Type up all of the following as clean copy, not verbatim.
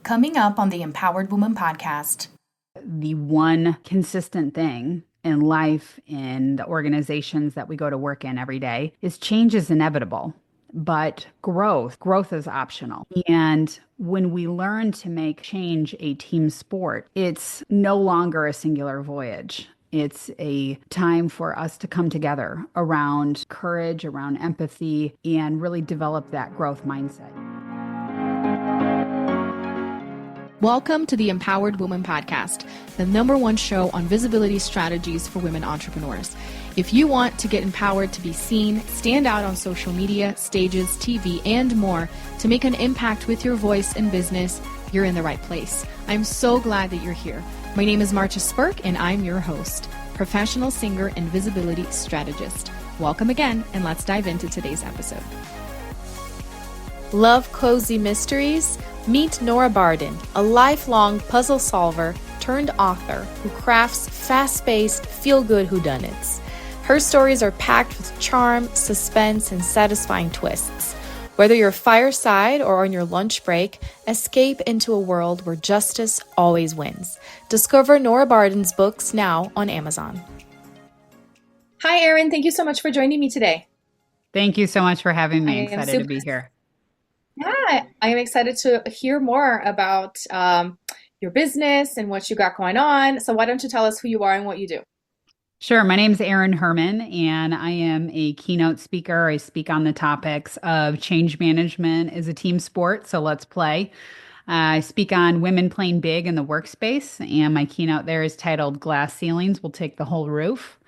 Coming up on the Empowered Woman podcast. The one consistent thing in life, in the organizations that we go to work in every day, is change is inevitable, but growth is optional. And when we learn to make change a team sport, it's no longer a singular voyage. It's a time for us to come together around courage, around empathy, and really develop that growth mindset. Welcome to the Empowered Woman podcast, the #1 show on visibility strategies for women entrepreneurs. If you want to get empowered to be seen, stand out on social media, stages, TV, and more to make an impact with your voice and business, you're in the right place. I'm so glad that you're here. My name is Marcia Spurk, and I'm your host, professional singer and visibility strategist. Welcome again, and let's dive into today's episode. Love cozy mysteries? Meet Nora Bardin, a lifelong puzzle solver turned author who crafts fast-paced, feel-good whodunits. Her stories are packed with charm, suspense, and satisfying twists. Whether you're fireside or on your lunch break, escape into a world where justice always wins. Discover Nora Bardin's books now on Amazon. Hi, Erin. Thank you so much for joining me today. Thank you so much for having me. Excited to be here. Yeah, I am excited to hear more about your business and what you got going on. So why don't you tell us who you are and what you do? Sure. My name is Erin Herman, and I am a keynote speaker. I speak on the topics of change management as a team sport. So let's play. I speak on women playing big in the workspace, and my keynote there is titled Glass Ceilings Will Take the Whole Roof.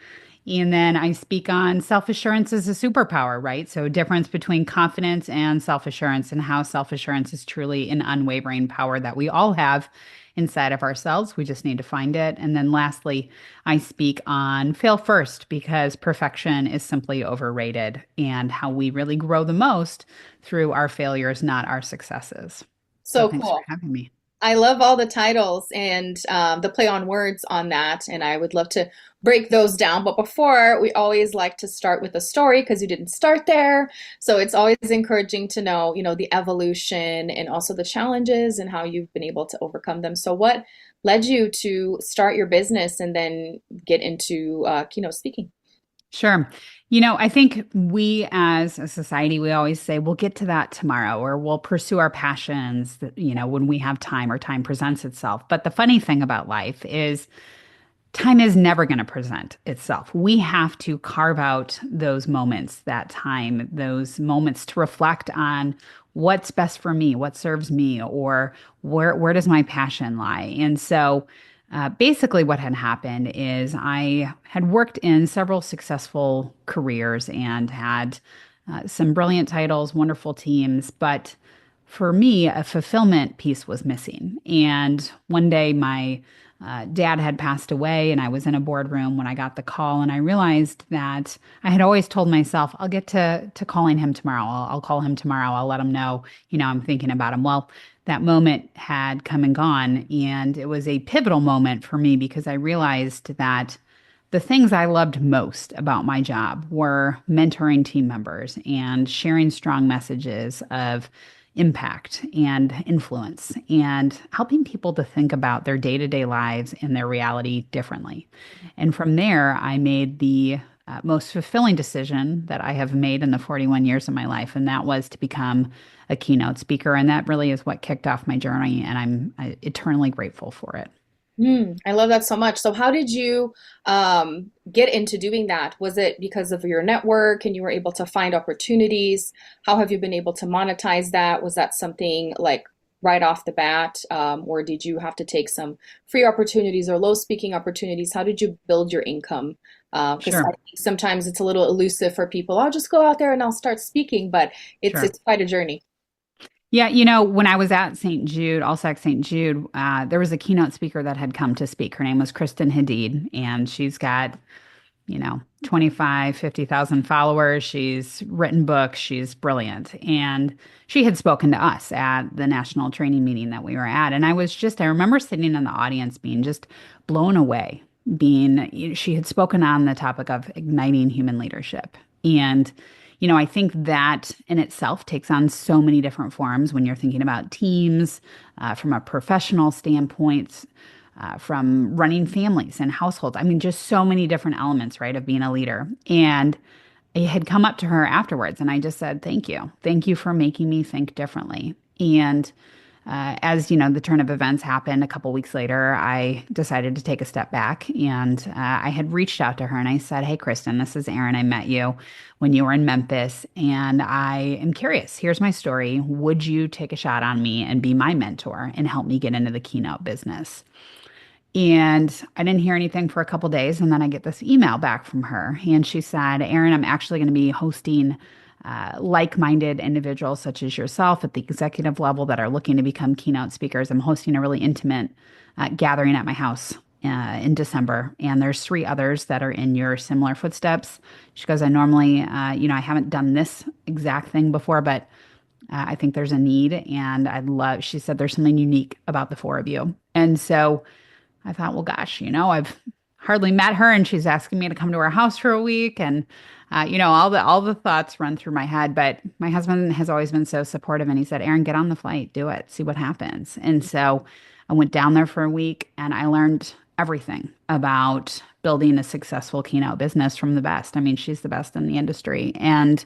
And then I speak on self-assurance as a superpower, right? So difference between confidence and self-assurance, and how self-assurance is truly an unwavering power that we all have inside of ourselves. We just need to find it. And then lastly, I speak on fail first, because perfection is simply overrated, and how we really grow the most through our failures, not our successes. So thanks cool. for having me. I love all the titles and the play on words on that, and I would love to break those down. But before, we always like to start with a story, because you didn't start there. So it's always encouraging to know, the evolution and also the challenges and how you've been able to overcome them. So what led you to start your business and then get into keynote speaking? Sure. I think we as a society, we always say we'll get to that tomorrow, or we'll pursue our passions, when we have time or time presents itself. But the funny thing about life is time is never going to present itself. We have to carve out those moments, that time, those moments to reflect on what's best for me, what serves me, or where does my passion lie. And so basically, what had happened is I had worked in several successful careers and had some brilliant titles, wonderful teams. But for me, a fulfillment piece was missing. And one day, my dad had passed away, and I was in a boardroom when I got the call. And I realized that I had always told myself, I'll get to calling him tomorrow. I'll call him tomorrow. I'll let him know, I'm thinking about him. Well, that moment had come and gone, and it was a pivotal moment for me, because I realized that the things I loved most about my job were mentoring team members and sharing strong messages of impact and influence, and helping people to think about their day-to-day lives and their reality differently. And from there, I made the most fulfilling decision that I have made in the 41 years of my life, and that was to become a keynote speaker. And that really is what kicked off my journey, and I'm eternally grateful for it. I love that so much. So how did you get into doing that? Was it because of your network and you were able to find opportunities? How have you been able to monetize that? Was that something like right off the bat, or did you have to take some free opportunities or low speaking opportunities? How did you build your income? Because Sure. I think sometimes it's a little elusive for people. I'll just go out there and I'll start speaking, but Sure. it's quite a journey. Yeah, when I was at St. Jude, Allsack St. Jude, there was a keynote speaker that had come to speak. Her name was Kristen Hadid, and she's got, 25, 50,000 followers. She's written books. She's brilliant. And she had spoken to us at the national training meeting that we were at. And I remember sitting in the audience being just blown away, she had spoken on the topic of igniting human leadership. And I think that in itself takes on so many different forms when you're thinking about teams, from a professional standpoint, from running families and households. I mean, just so many different elements, right, of being a leader. And I had come up to her afterwards and I just said, thank you. Thank you for making me think differently. And as the turn of events happened a couple weeks later, I decided to take a step back, and I had reached out to her and I said, "Hey, Kristen, this is Erin. I met you when you were in Memphis, and I am curious. Here's my story. Would you take a shot on me and be my mentor and help me get into the Keynote business?" And I didn't hear anything for a couple days, and then I get this email back from her, and she said, "Erin, I'm actually going to be hosting like-minded individuals such as yourself at the executive level that are looking to become keynote speakers. I'm hosting a really intimate gathering at my house in December, and there's 3 others that are in your similar footsteps." She goes, "I normally, I haven't done this exact thing before, but I think there's a need, and she said, "There's something unique about the 4 of you." And so I thought, well, gosh, I've hardly met her, and she's asking me to come to her house for a week, and all the thoughts run through my head. But my husband has always been so supportive, and he said, "Erin, get on the flight, do it, see what happens." And so I went down there for a week, and I learned everything about building a successful keynote business from the best. I mean, she's the best in the industry, and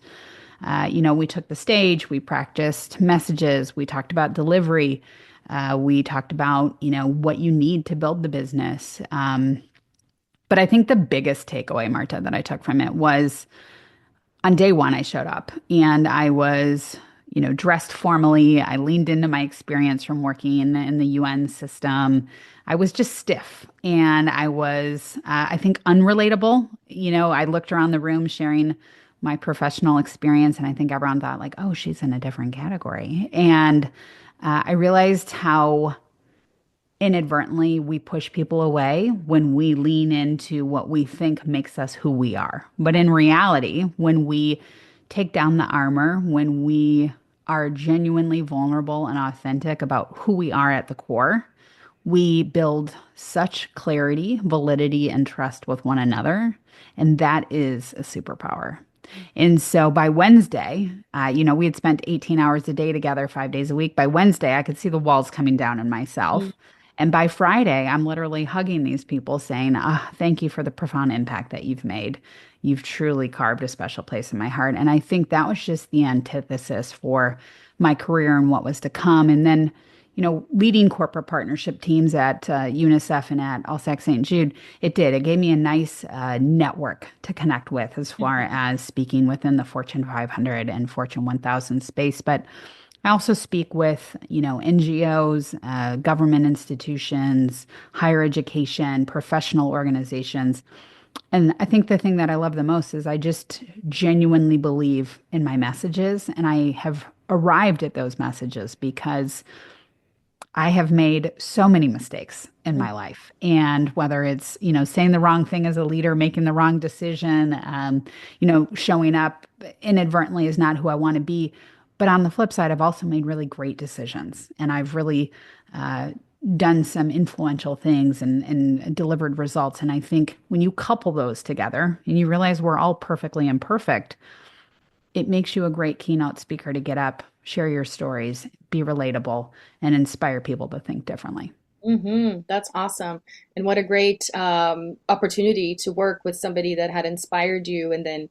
we took the stage, we practiced messages, we talked about delivery. We talked about, what you need to build the business. But I think the biggest takeaway, Marta, that I took from it was on day 1, I showed up and I was, dressed formally. I leaned into my experience from working in the UN system. I was just stiff and I was, I think, unrelatable. I looked around the room sharing my professional experience, and I think everyone thought like, oh, she's in a different category. And I realized how inadvertently we push people away when we lean into what we think makes us who we are. But in reality, when we take down the armor, when we are genuinely vulnerable and authentic about who we are at the core, we build such clarity, validity, and trust with one another. And that is a superpower. And so by Wednesday, we had spent 18 hours a day together, 5 days a week. By Wednesday, I could see the walls coming down in myself. And by Friday, I'm literally hugging these people saying, thank you for the profound impact that you've made. You've truly carved a special place in my heart. And I think that was just the antithesis for my career and what was to come. And then, leading corporate partnership teams at UNICEF and at Allsac St. Jude, it gave me a nice network to connect with as far as speaking within the Fortune 500 and Fortune 1000 space. But I also speak with, NGOs, government institutions, higher education, professional organizations. And I think the thing that I love the most is I just genuinely believe in my messages, and I have arrived at those messages because I have made so many mistakes in my life. And whether it's, saying the wrong thing as a leader, making the wrong decision, showing up inadvertently is not who I want to be. But on the flip side, I've also made really great decisions. And I've really done some influential things and delivered results. And I think when you couple those together and you realize we're all perfectly imperfect, it makes you a great keynote speaker to get up, share your stories, be relatable, and inspire people to think differently. That's awesome. And what a great opportunity to work with somebody that had inspired you and then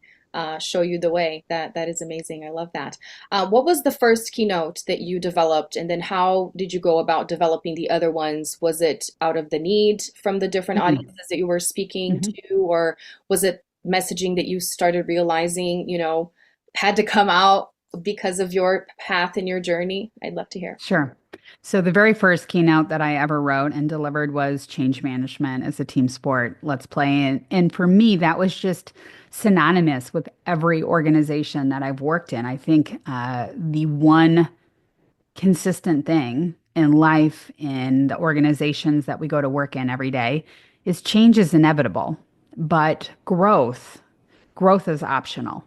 show you the way. That is amazing. I love that. What was the first keynote that you developed, and then how did you go about developing the other ones? Was it out of the need from the different audiences that you were speaking to, or was it messaging that you started realizing, had to come out because of your path and your journey? I'd love to hear. Sure. So the very first keynote that I ever wrote and delivered was change management as a team sport. Let's play. And for me, that was just synonymous with every organization that I've worked in. I think the one consistent thing in life, in the organizations that we go to work in every day, is change is inevitable, but growth is optional.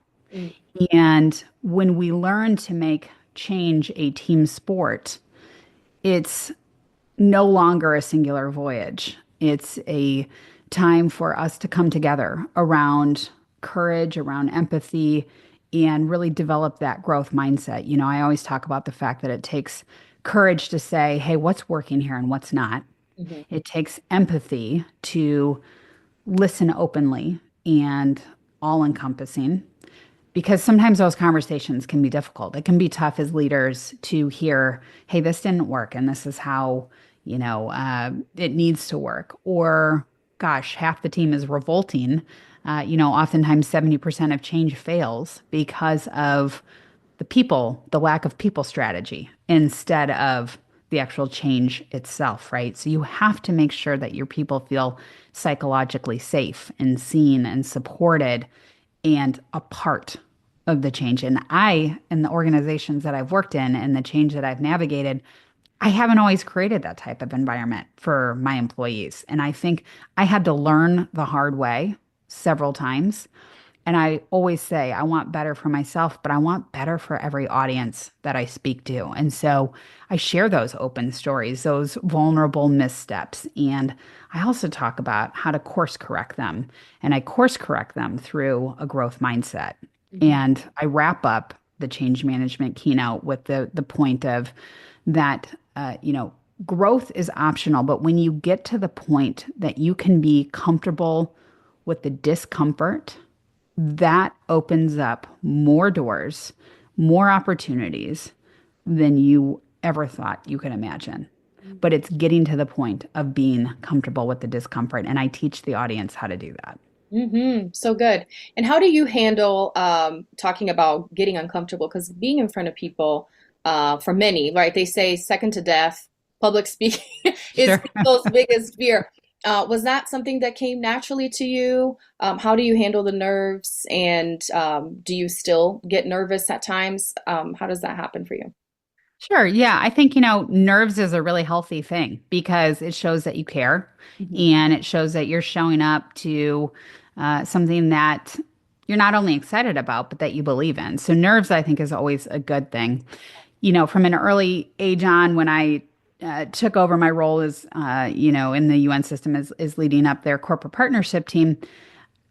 And when we learn to make change a team sport, it's no longer a singular voyage. It's a time for us to come together around courage, around empathy, and really develop that growth mindset. I always talk about the fact that it takes courage to say, hey, what's working here and what's not. Mm-hmm. It takes empathy to listen openly and all encompassing, because sometimes those conversations can be difficult. It can be tough as leaders to hear, hey, this didn't work and this is how, it needs to work. Or, gosh, half the team is revolting. Oftentimes 70% of change fails because of the lack of people strategy instead of the actual change itself, right? So you have to make sure that your people feel psychologically safe and seen and supported and a part of the change. And in the organizations that I've worked in and the change that I've navigated, I haven't always created that type of environment for my employees. And I think I had to learn the hard way several times. And I always say, I want better for myself, but I want better for every audience that I speak to. And so I share those open stories, those vulnerable missteps. And I also talk about how to course correct them. And I course correct them through a growth mindset. Mm-hmm. And I wrap up the change management keynote with the point of that, growth is optional. But when you get to the point that you can be comfortable with the discomfort, that opens up more doors, more opportunities than you ever thought you could imagine. But it's getting to the point of being comfortable with the discomfort. And I teach the audience how to do that. Mm-hmm. So good. And how do you handle talking about getting uncomfortable? Because being in front of people, for many, right, they say second to death, public speaking is Sure. people's biggest fear. Was that something that came naturally to you? How do you handle the nerves? And do you still get nervous at times? How does that happen for you? Sure. Yeah. I think, nerves is a really healthy thing because it shows that you care. Mm-hmm. And it shows that you're showing up to something that you're not only excited about, but that you believe in. So nerves, I think, is always a good thing. From an early age on, when I took over my role as, in the UN system as leading up their corporate partnership team,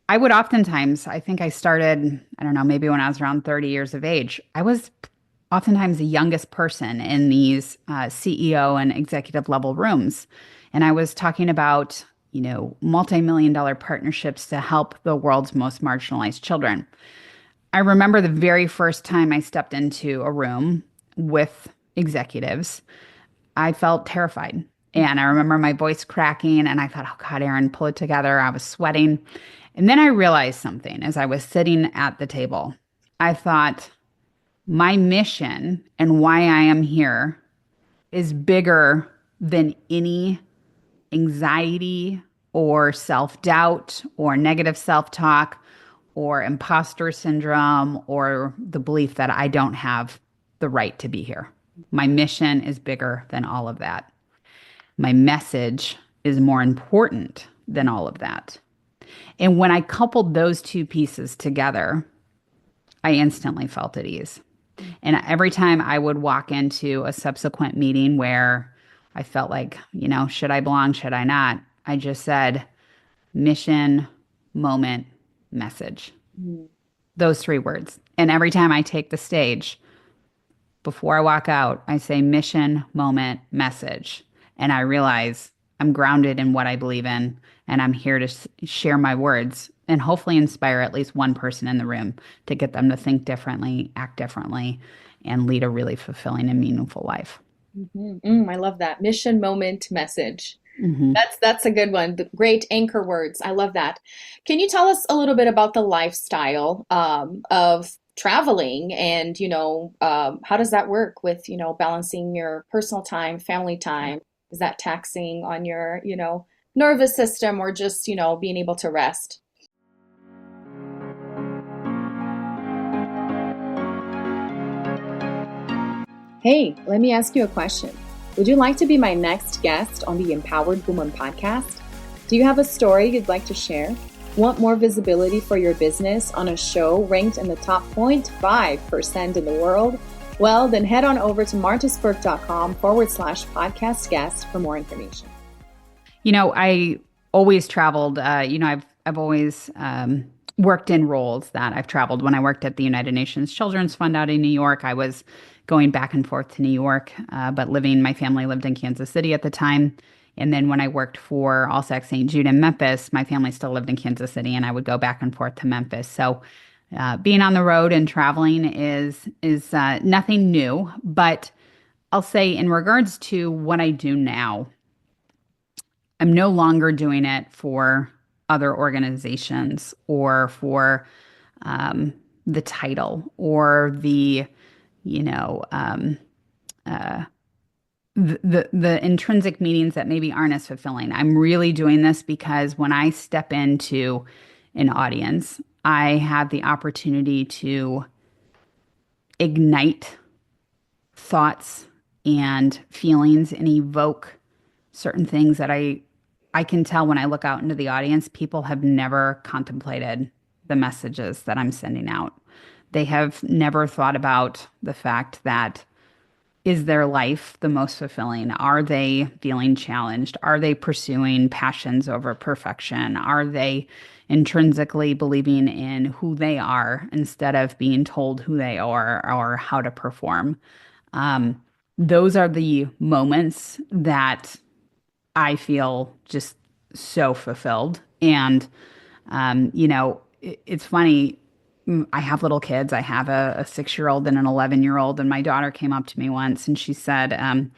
I would oftentimes, I think I started, I don't know, maybe when I was around 30 years of age, I was oftentimes the youngest person in these CEO and executive level rooms. And I was talking about, multi-million-dollar partnerships to help the world's most marginalized children. I remember the very first time I stepped into a room with executives, I felt terrified. And I remember my voice cracking and I thought, oh God, Erin, pull it together. I was sweating. And then I realized something as I was sitting at the table. I thought, my mission and why I am here is bigger than any anxiety or self-doubt or negative self-talk or imposter syndrome or the belief that I don't have the right to be here. My mission is bigger than all of that. My message is more important than all of that. And when I coupled those two pieces together, I instantly felt at ease. And every time I would walk into a subsequent meeting where I felt like, should I belong, should I not? I just said, mission, moment, message. Mm. Those three words. And every time I take the stage, before I walk out, I say mission, moment, message. And I realize I'm grounded in what I believe in, and I'm here to share my words and hopefully inspire at least one person in the room to get them to think differently, act differently, and lead a really fulfilling and meaningful life. Mm-hmm. I love that. Mission, moment, message. Mm-hmm. That's a good one. The great anchor words. I love that. Can you tell us a little bit about the lifestyle of traveling and, how does that work with, balancing your personal time, family time? Is that taxing on your, nervous system or just, being able to rest? Hey, let me ask you a question. Would you like to be my next guest on the Empowered Woman podcast? Do you have a story you'd like to share? Want more visibility for your business on a show ranked in the top 0.5% in the world? Well, then head on over to martasburke.com/podcast guest for more information. I always traveled. I've always worked in roles that I've traveled. When I worked at the United Nations Children's Fund out in New York, I was going back and forth to New York, but my family lived in Kansas City at the time. And then when I worked for All Saints St. Jude in Memphis, my family still lived in Kansas City, and I would go back and forth to Memphis. So being on the road and traveling is nothing new. But I'll say in regards to what I do now, I'm no longer doing it for other organizations or for the title or you know, um, uh, the intrinsic meanings that maybe aren't as fulfilling. I'm really doing this because when I step into an audience, I have the opportunity to ignite thoughts and feelings and evoke certain things that I can tell when I look out into the audience, people have never contemplated the messages that I'm sending out. They have never thought about the fact that is their life the most fulfilling? Are they feeling challenged? Are they pursuing passions over perfection? Are they intrinsically believing in who they are instead of being told who they are or how to perform? Um, those are the moments that I feel just so fulfilled. And, it's funny. I have little kids. I have a 6-year-old and an 11-year-old. And my daughter came up to me once and she said, and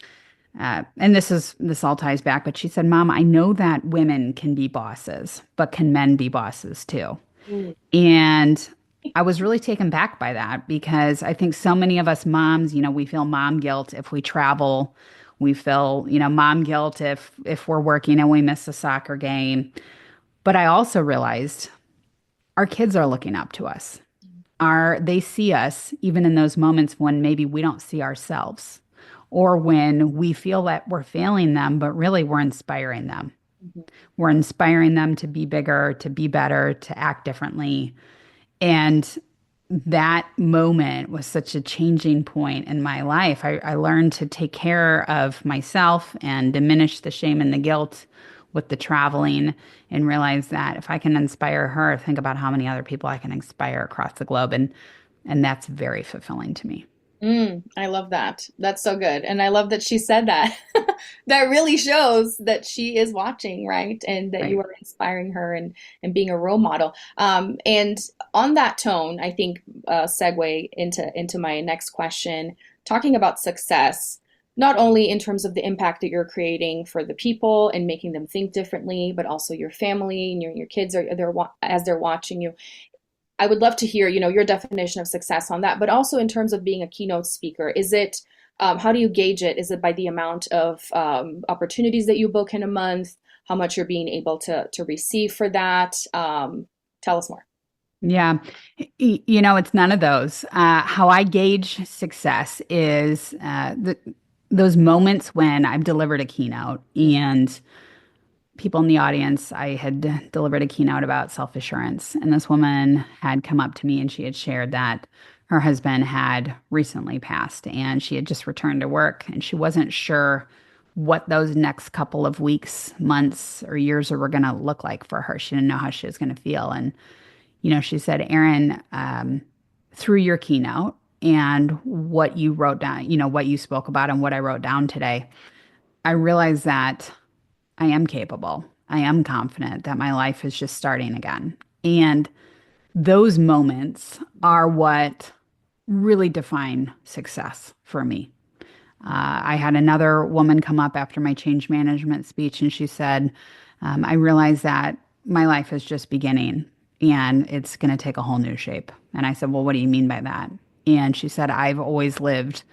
this all ties back, but she said, Mom, I know that women can be bosses, but can men be bosses too? Mm. And I was really taken back by that because I think so many of us moms, we feel mom guilt if we travel. We feel, mom guilt if we're working and we miss a soccer game. But I also realized our kids are looking up to us. They see us even in those moments when maybe we don't see ourselves or when we feel that we're failing them, but really we're inspiring them. Mhm. We're inspiring them to be bigger, to be better, to act differently. And that moment was such a changing point in my life. I learned to take care of myself and diminish the shame and the guilt with the traveling and realize that if I can inspire her, think about how many other people I can inspire across the globe. And that's very fulfilling to me. I love that. That's so good. And I love that she said that. That really shows that she is watching, right? And that you Right. are inspiring her and being a role model. And on that tone, I think segue into my next question, talking about success, not only in terms of the impact that you're creating for the people and making them think differently, but also your family and your kids as they're watching you. I would love to hear, your definition of success on that, but also in terms of being a keynote speaker. Is it, how do you gauge it? Is it by the amount of opportunities that you book in a month? How much you're being able to receive for that? Tell us more. Yeah. It's none of those. How I gauge success is those moments when I've delivered a keynote and people in the audience, I had delivered a keynote about self-assurance, and this woman had come up to me and she had shared that her husband had recently passed and she had just returned to work and she wasn't sure what those next couple of weeks, months, or years were going to look like for her. She didn't know how she was going to feel. And, she said, Erin, through your keynote and what you wrote down, what you spoke about and what I wrote down today, I realized that I am capable. I am confident that my life is just starting again. And those moments are what really define success for me. I had another woman come up after my change management speech, and she said, I realize that my life is just beginning and it's going to take a whole new shape. And I said, well, what do you mean by that? And she said, I've always lived.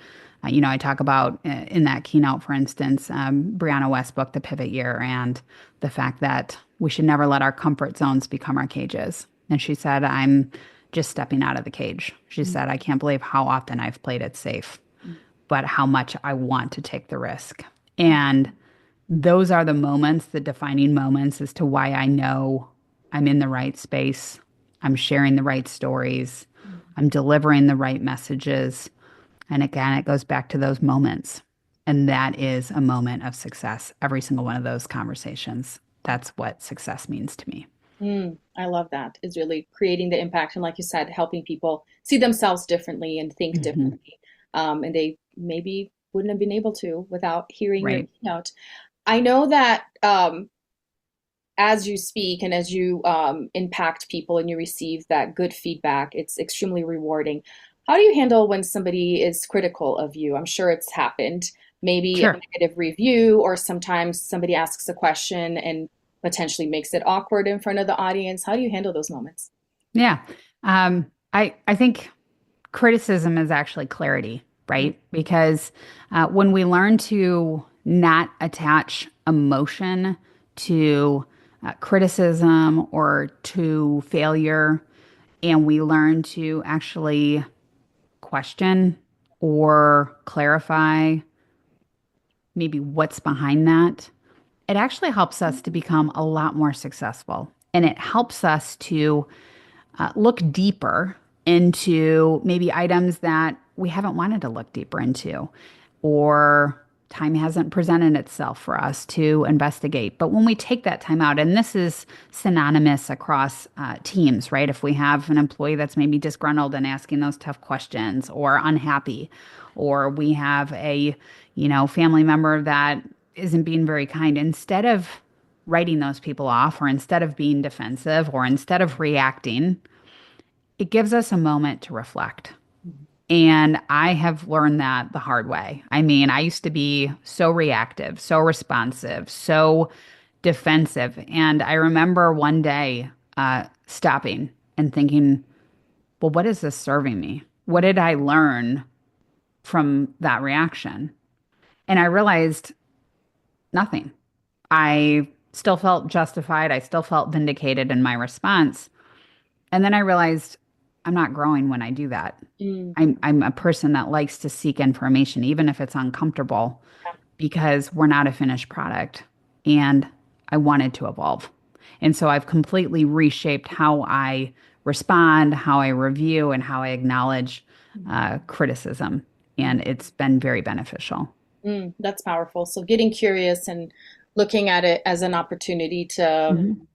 I talk about in that keynote, for instance, Brianna West book, The Pivot Year, and the fact that we should never let our comfort zones become our cages. And she said, I'm just stepping out of the cage. She said, I can't believe how often I've played it safe, but how much I want to take the risk. And those are the moments, the defining moments as to why I know I'm in the right space. I'm sharing the right stories. I'm delivering the right messages. And again, it goes back to those moments. And that is a moment of success. Every single one of those conversations. That's what success means to me. I love that. Is really creating the impact and, like you said, helping people see themselves differently and think Hmm. differently. And they maybe wouldn't have been able to without hearing your Right. keynote. I know that as you speak and as you impact people and you receive that good feedback, it's extremely rewarding. How do you handle when somebody is critical of you? I'm sure it's happened. Maybe a Sure. negative review, or sometimes somebody asks a question and potentially makes it awkward in front of the audience. How do you handle those moments? Yeah. I think criticism is actually clarity, right? Because when we learn to not attach emotion to criticism or to failure, and we learn to actually question or clarify maybe what's behind that, it actually helps us to become a lot more successful. And it helps us to look deeper into maybe items that we haven't wanted to look deeper into, or time hasn't presented itself for us to investigate. But when we take that time out, and this is synonymous across teams, right? If we have an employee that's maybe disgruntled and asking those tough questions or unhappy, or we have a, family member that isn't being very kind, instead of writing those people off, or instead of being defensive, or instead of reacting, it gives us a moment to reflect. And I have learned that the hard way. I mean, I used to be so reactive, so responsive, so defensive. And I remember one day stopping and thinking, well, what is this serving me? What did I learn from that reaction? And I realized nothing. I still felt justified. I still felt vindicated in my response. And then I realized I'm not growing when I do that. Mm. I'm a person that likes to seek information, even if it's uncomfortable, because we're not a finished product. And I wanted to evolve. And so I've completely reshaped how I respond, how I review, and how I acknowledge criticism. And it's been very beneficial. That's powerful. So getting curious and looking at it as an opportunity to Mhm.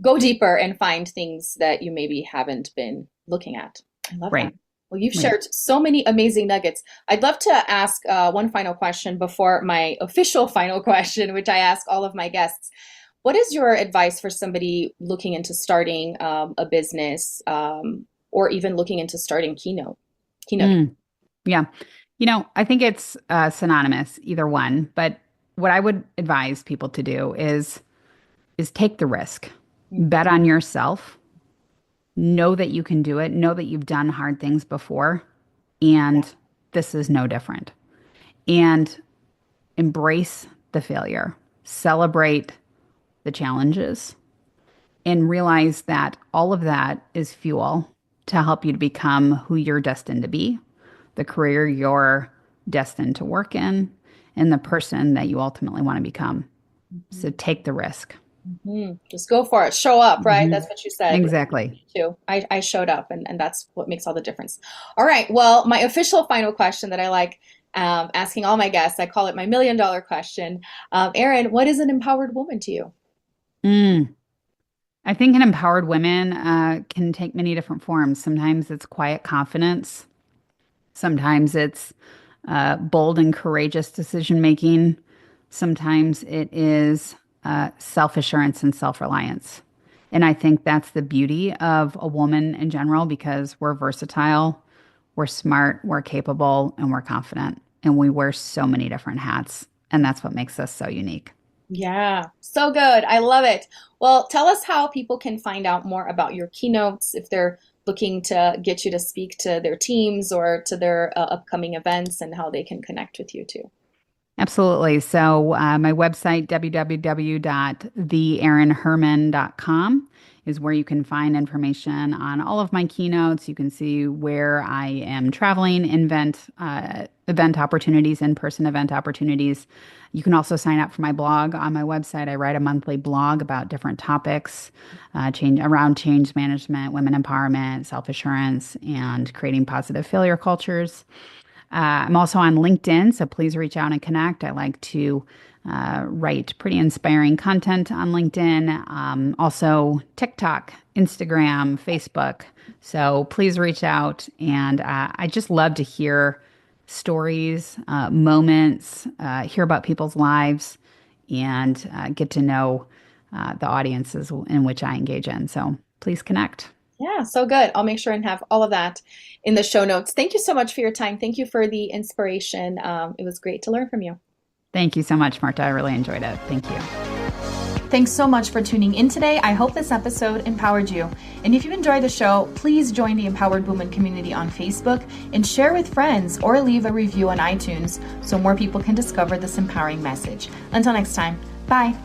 go deeper and find things that you maybe haven't been looking at. I love that. Right, Well, you've right. shared so many amazing nuggets. I'd love to ask one final question before my official final question, which I ask all of my guests. What is your advice for somebody looking into starting a business, or even looking into starting Keynote? Mm, yeah. I think it's synonymous, either one. But what I would advise people to do is take the risk. Bet on yourself. Know that you can do it. Know that you've done hard things before, and this is no different. And embrace the failure. Celebrate the challenges, and realize that all of that is fuel to help you to become who you're destined to be, the career you're destined to work in, and the person that you ultimately want to become. So take the risk. Just go for it. Show up, right? Hmm. That's what you said. Exactly. Too. I showed up, and that's what makes all the difference. All right. Well, my official final question that I like asking all my guests, I call it my $1 million question. Erin, what is an empowered woman to you? Mm. I think an empowered woman can take many different forms. Sometimes it's quiet confidence. Sometimes it's bold and courageous decision making. Sometimes it is self assurance and self reliance. And I think that's the beauty of a woman in general, because we're versatile, we're smart, we're capable, and we're confident. And we wear so many different hats. And that's what makes us so unique. Yeah, so good. I love it. Well, tell us how people can find out more about your keynotes if they're looking to get you to speak to their teams or to their upcoming events, and how they can connect with you too. Absolutely. So, my website, www.theerinherman.com, is where you can find information on all of my keynotes. You can see where I am traveling, event opportunities, in-person event opportunities. You can also sign up for my blog on my website. I write a monthly blog about different topics, change management, women empowerment, self-assurance, and creating positive failure cultures. I'm also on LinkedIn, so please reach out and connect. I like to write pretty inspiring content on LinkedIn, also TikTok, Instagram, Facebook. So please reach out. And I just love to hear stories, moments, hear about people's lives, and get to know the audiences in which I engage in. So please connect. Yeah, so good. I'll make sure and have all of that in the show notes. Thank you so much for your time. Thank you for the inspiration. It was great to learn from you. Thank you so much, Marta. I really enjoyed it. Thank you. Thanks so much for tuning in today. I hope this episode empowered you. And if you enjoyed the show, please join the Empowered Woman community on Facebook and share with friends or leave a review on iTunes so more people can discover this empowering message. Until next time, bye.